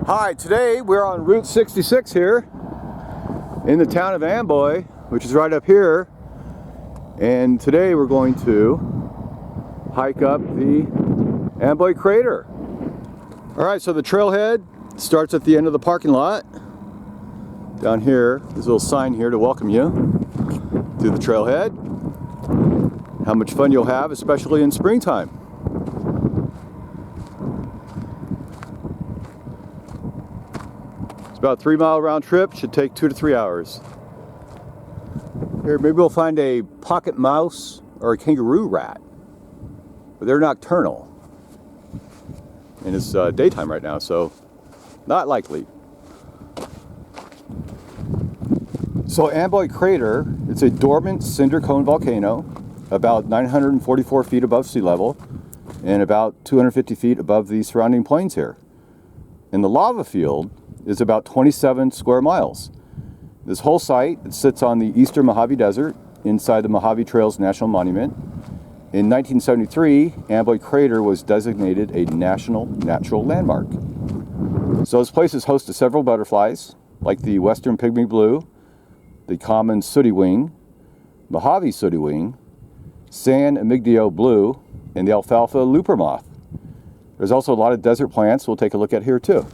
Hi, today we're on Route 66 here in the town of Amboy, which is right up here. And today we're going to hike up the Amboy Crater. Alright, so the trailhead starts at the end of the parking lot. Down here, there's a little sign here to welcome you to the trailhead. How much fun you'll have, especially in springtime. About a 3-mile round trip, should take 2 to 3 hours. Here, maybe we'll find a pocket mouse or a kangaroo rat, but they're nocturnal. And it's daytime right now, so not likely. So Amboy Crater, it's a dormant cinder cone volcano, about 944 feet above sea level, and about 250 feet above the surrounding plains here. And the lava field is about 27 square miles. This whole site, it sits on the eastern Mojave Desert inside the Mojave Trails National Monument. In 1973, Amboy Crater was designated a National Natural Landmark. So this place is host to several butterflies, like the western pygmy blue, the common sooty wing, Mojave sooty wing, sand amygdalo blue, and the alfalfa looper moth. There's also a lot of desert plants we'll take a look at here too.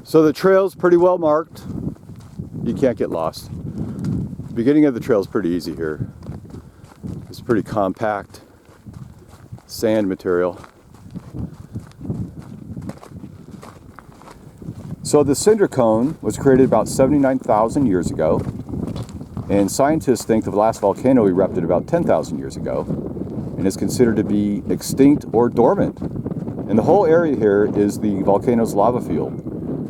So the trail's pretty well marked. You can't get lost. The beginning of the trail is pretty easy here. It's pretty compact sand material. So the cinder cone was created about 79,000 years ago, and scientists think the last volcano erupted about 10,000 years ago and is considered to be extinct or dormant. And the whole area here is the volcano's lava field,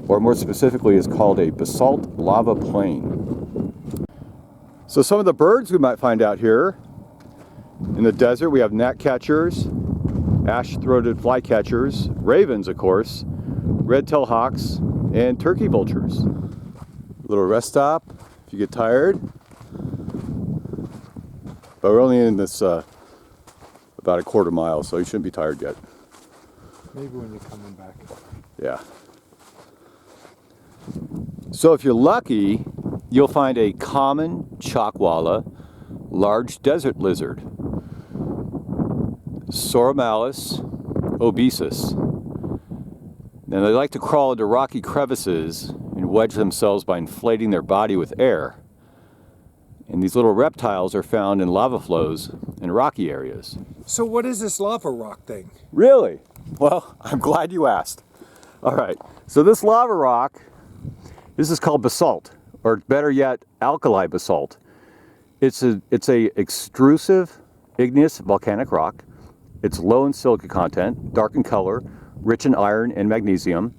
or more specifically is called a basalt lava plain. So some of the birds we might find out here in the desert, we have gnatcatchers, ash-throated flycatchers, ravens of course, red-tailed hawks, and turkey vultures. Little rest stop if you get tired. But we're only in this about a quarter mile, so you shouldn't be tired yet. Maybe when you're coming back. Yeah. So if you're lucky, you'll find a common Chuckwalla large desert lizard, Sauromalus obesus. Now they like to crawl into rocky crevices and wedge themselves by inflating their body with air. And these little reptiles are found in lava flows in rocky areas. So what is this lava rock thing? Really? Well, I'm glad you asked. All right, so this lava rock, this is called basalt, or better yet, alkali basalt. It's a extrusive igneous volcanic rock. It's low in silica content, dark in color, rich in iron and magnesium,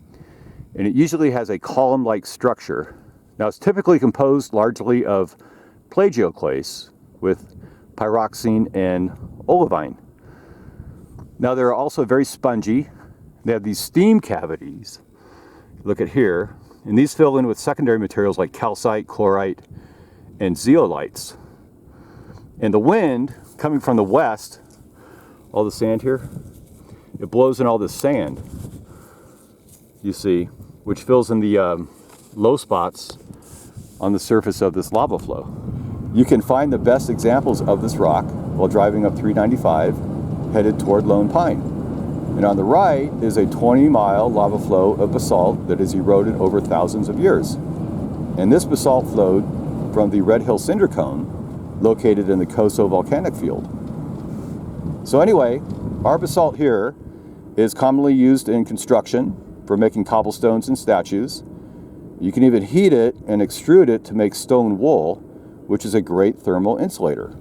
and it usually has a column-like structure. Now it's typically composed largely of plagioclase with pyroxene and olivine. Now they're also very spongy. They have these steam cavities. Look at here. And these fill in with secondary materials like calcite, chlorite, and zeolites. And the wind coming from the west, all the sand here, it blows in all this sand, you see, which fills in the low spots on the surface of this lava flow. You can find the best examples of this rock while driving up 395, headed toward Lone Pine. And on the right is a 20-mile lava flow of basalt that has eroded over thousands of years. And this basalt flowed from the Red Hill cinder cone located in the Coso volcanic field. So anyway, our basalt here is commonly used in construction for making cobblestones and statues. You can even heat it and extrude it to make stone wool, which is a great thermal insulator.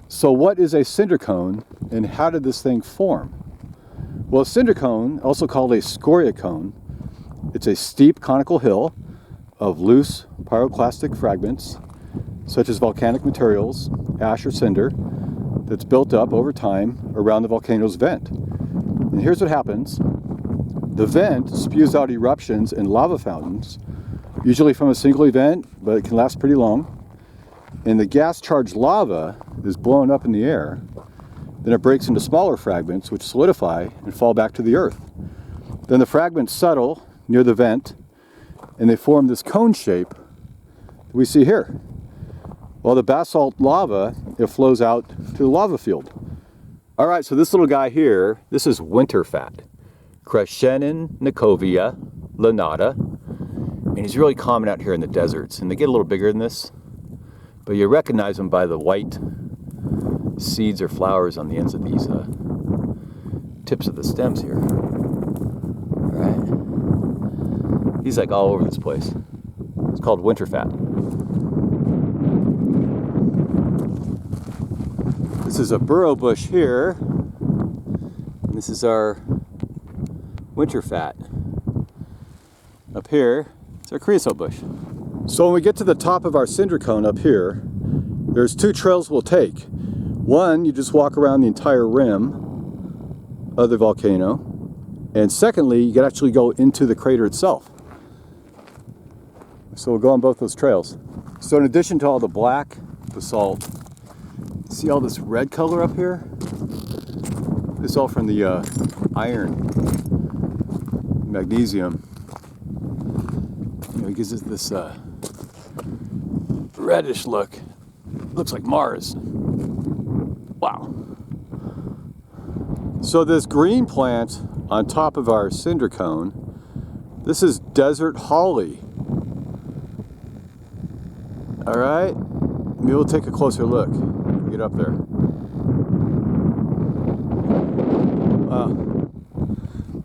So what is a cinder cone and how did this thing form? Well, a cinder cone, also called a scoria cone, it's a steep conical hill of loose pyroclastic fragments, such as volcanic materials, ash or cinder, that's built up over time around the volcano's vent. And here's what happens. The vent spews out eruptions and lava fountains, usually from a single event, but it can last pretty long. And the gas-charged lava is blown up in the air. Then it breaks into smaller fragments which solidify and fall back to the earth. Then the fragments settle near the vent and they form this cone shape that we see here. Well, the basalt lava, it flows out to the lava field. All right, so this little guy here, this is winter fat. Krascheninnikovia lanata. And he's really common out here in the deserts. And they get a little bigger than this, but you recognize them by the white seeds or flowers on the ends of these tips of the stems here. All right. He's like all over this place. It's called winter fat. This is a burrow bush here. And this is our winter fat. Up here, it's our creosote bush. So when we get to the top of our cinder cone up here, there's two trails we'll take. One, you just walk around the entire rim of the volcano. And secondly, you can actually go into the crater itself. So we'll go on both those trails. So in addition to all the black basalt, see all this red color up here? This is all from the iron, magnesium. You know, it gives it this reddish look. Looks like Mars. Wow. So this green plant on top of our cinder cone, this is desert holly. All right, maybe we'll take a closer look. Get up there. Wow.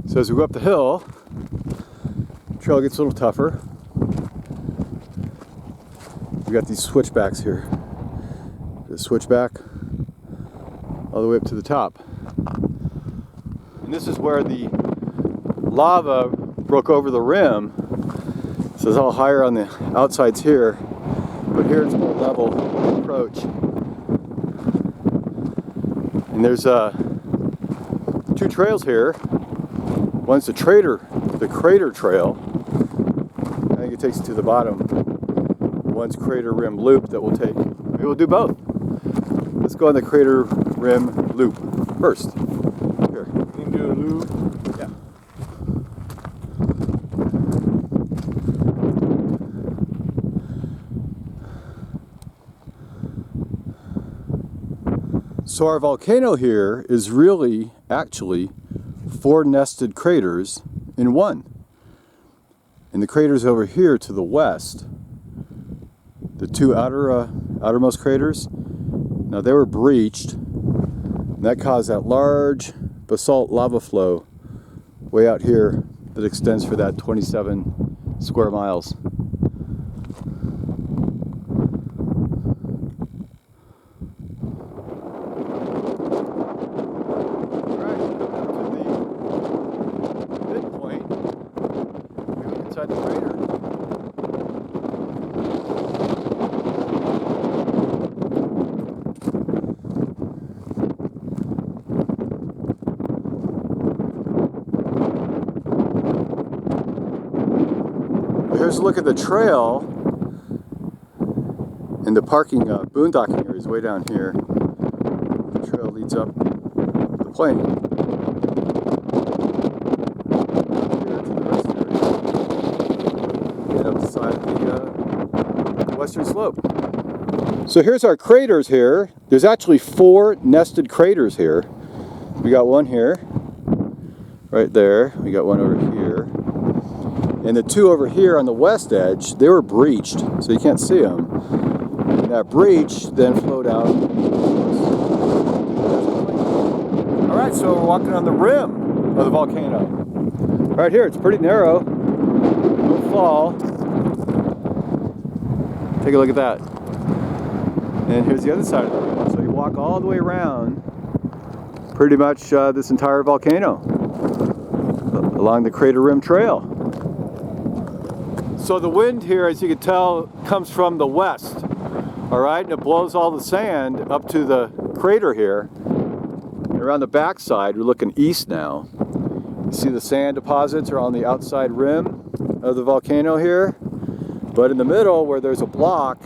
So as we go up the hill, the trail gets a little tougher. We got these switchbacks here. The switchback all the way up to the top. And this is where the lava broke over the rim. So it's all higher on the outsides here, but here it's more level approach. And there's two trails here. One's the crater trail. I think it takes you to the bottom. One's crater rim loop that we'll take. Maybe we'll do both. Let's go on the crater rim loop first. Here. You can do a loop. Yeah. So our volcano here is really, actually, 4 nested craters in one. And the craters over here to the west, the two outermost craters, now they were breached, and that caused that large basalt lava flow way out here that extends for that 27 square miles. Here's a look at the trail, and the parking boondocking area is way down here. The trail leads up the plain. Here to the rest area. And up the side of the western slope. So here's our craters here. There's actually 4 nested craters here. We got one here, right there. We got one over here. And the 2 over here on the west edge, they were breached, so you can't see them. And that breach then flowed out. All right, so we're walking on the rim of the volcano. Right here, it's pretty narrow. Don't fall. Take a look at that. And here's the other side of the rim. So you walk all the way around pretty much this entire volcano along the crater rim trail. So the wind here, as you can tell, comes from the west, all right? And it blows all the sand up to the crater here. And around the back side, we're looking east now. You see the sand deposits are on the outside rim of the volcano here. But in the middle, where there's a block,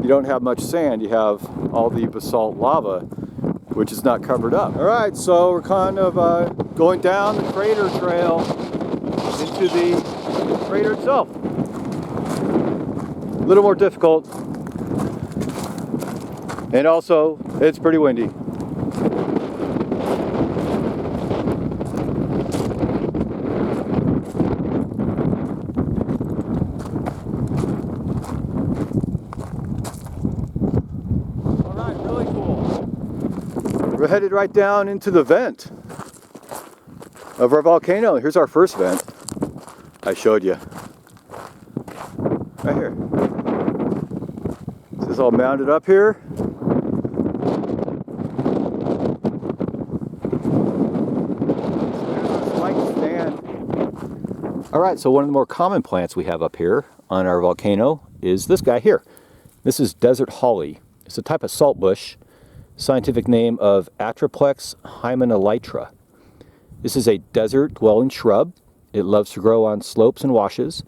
you don't have much sand. You have all the basalt lava, which is not covered up. All right, so we're kind of going down the crater trail. into the crater itself. A little more difficult. And also, it's pretty windy. Alright, really cool. We're headed right down into the vent of our volcano. Here's our first vent I showed you. Right here. This is all mounted up here. Alright, so one of the more common plants we have up here on our volcano is this guy here. This is desert holly. It's a type of salt bush, scientific name of Atriplex hymenelytra. This is a desert dwelling shrub. It loves to grow on slopes and washes.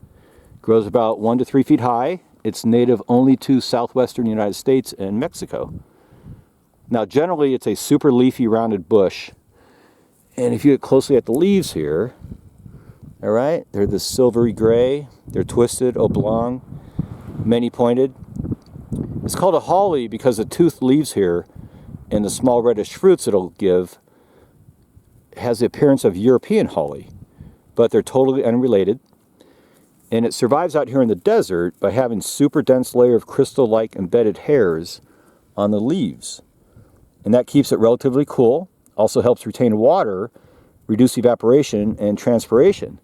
Grows about 1 to 3 feet high. It's native only to southwestern United States and Mexico. Now generally it's a super leafy rounded bush. And if you look closely at the leaves here, all right, they're this silvery gray, they're twisted, oblong, many pointed. It's called a holly because the toothed leaves here and the small reddish fruits it'll give has the appearance of European holly, but they're totally unrelated. And it survives out here in the desert by having super dense layer of crystal-like embedded hairs on the leaves. And that keeps it relatively cool, also helps retain water, reduce evaporation and transpiration.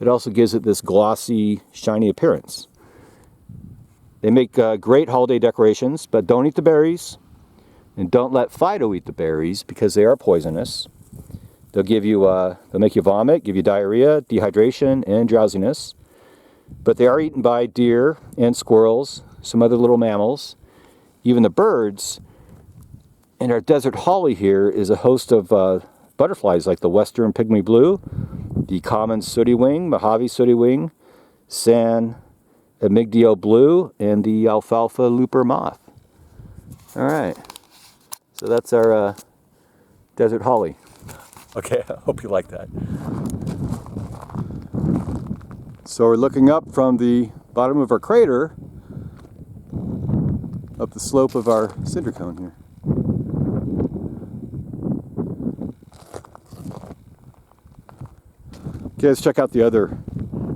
It also gives it this glossy, shiny appearance. They make great holiday decorations, but don't eat the berries. And don't let Fido eat the berries because they are poisonous. They'll make you vomit, give you diarrhea, dehydration, and drowsiness. But they are eaten by deer and squirrels, some other little mammals, even the birds. And our desert holly here is a host of butterflies like the western pygmy blue, the common sooty wing, Mojave sooty wing, San Amigdio blue, and the alfalfa looper moth. All right, so that's our desert holly. Okay, I hope you like that. So we're looking up from the bottom of our crater, up the slope of our cinder cone here. Okay, let's check out the other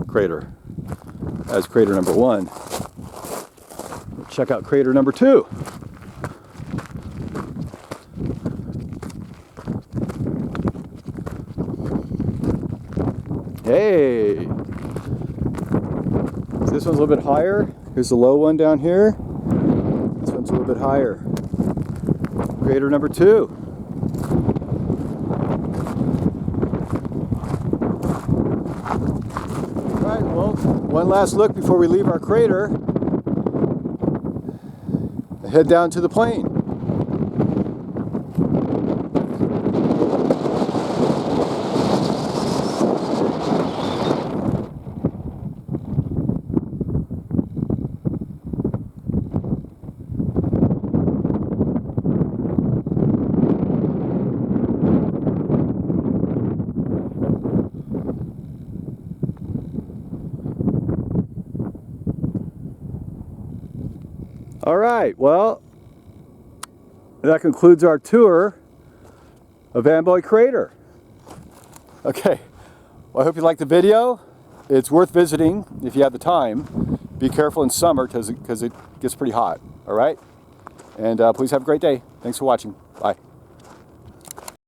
crater. That's crater number 1. Let's check out crater number 2. Hey! So this one's a little bit higher. Here's the low one down here. This one's a little bit higher. Crater number 2. Alright, well, one last look before we leave our crater. Head down to the plain. All right, well, that concludes our tour of Amboy Crater. Okay, well, I hope you liked the video. It's worth visiting if you have the time. Be careful in summer because it gets pretty hot, all right? And please have a great day. Thanks for watching. Bye.